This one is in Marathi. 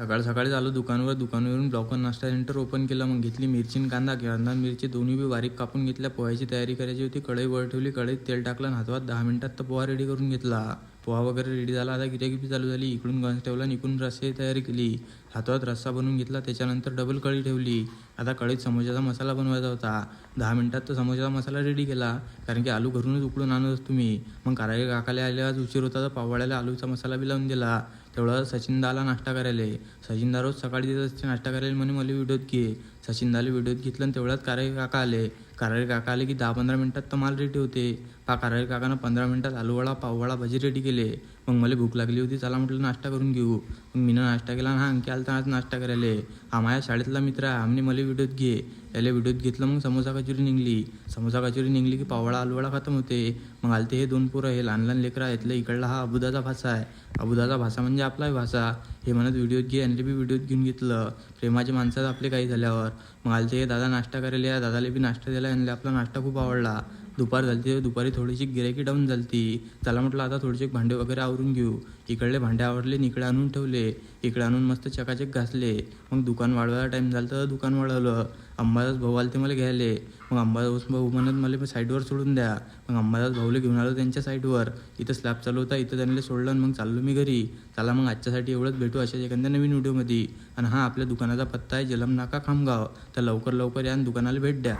सकाळ सकाळी आलो दुकानावरून ब्लॉकर नाश्ता सेंटर ओपन केलं. मग घेतली मिरची आणि कांदा मिरची दोन्ही बी बारीक कापून घेतल्या. पोह्याची तयारी करायची होती. कढई वर ठेवली. कढईत तेल टाकलं आणि हातवात 10 मिनिटात तर पोहा रेडी करून घेतला. पोहा वगैरे रेडी झाला. आता गिऱ्हाईक चालू झाली. इकडून गंज ठेवला आणि इकडून रस्स्याची तयारी केली. हातवात रस्सा बनवून घेतला. त्याच्यानंतर डबल कढई ठेवली. आता कढईत समोसाचा मसाला बनवायचा होता. 10 मिनिटात तर समोसाचा मसाला रेडी केला, कारण की आलू घरूनच उकडून आणत असतो मी. मग कारागीर काकाला आले आज उशीर होता, तर पाववाड्याला आलूचा मसाला बी लावून दिला. तेवढं सचिनदा आला नाश्ता करायला. सचिनदा रोज सकाळी देत असते नाश्ता करायला. म्हणे मला व्हिडिओत घे. सचिनदाला व्हिडिओत घेतलं आणि तेवढ्यात कारागीर काका आले. कारागीर काका आले की 10-15 मिनिटात तर माल रेडी होते. कारागीर काकानं 15 मिनिटात आलूवडा पाववडा भजी रेडी केले. मग मला भूक लागली होती. चला म्हटलं नाश्ता करून घेऊ. मग मीनं नाश्ता केला. हा अंकी आलता आज नाश्ता करायला. हा माझ्या शाळेतला मित्र आहे. आम्ही मला व्हिडिओत घे. याला व्हिडिओत घेतलं. मग समोसा कचोरी निघली की पाववडा आलूवडा खतम होते. मग आलते हे 2 पोरं. हे लहान लेकरं आहेत. इकडला हा अबुदाचा भाषा आहे. अबुदाचा भाषा म्हणजे आपलाही भाषा. हे म्हणत व्हिडिओत घे. यांनी बी व्हिडिओत घेऊन घेतलं. प्रेमाचे माणसात आपले काही झाल्यावर. मग आलते हे दादा नाश्ता करायला. या दादाला बी नाश्ता दिला. यांना आपला नाश्ता खूप आवडला. दुपार झाली. दुपारी थोडीशी गिऱ्हाईकी डाऊन झाली. त्याला म्हटलं आता थोडेसे भांडे वगैरे आवरून घेऊ. इकडले भांडे आवडले. इकडे आणून ठेवले. इकडे आणून मस्त चकाचक घासले. मग दुकान वाढवायला टाईम झाला तर दुकान वाढवलं. अंबादास भाऊ आले ते मला घ्यायले. मग अंबादास भाऊ म्हणत मला साईडवर सोडून द्या. मग अंबादास भाऊला घेऊन आलो त्यांच्या साईडवर. इथं स्लॅब चालू होता. इथं त्यांना सोडलं आणि मग चाललो मी घरी. चला मग आजच्यासाठी एवढंच. भेटू अशाच एखाद्या नवीन व्हिडिओमध्ये. आणि हा आपल्या दुकानाचा पत्ता आहे जलम नाका खामगाव. तर लवकर या आणि दुकानाला भेट द्या.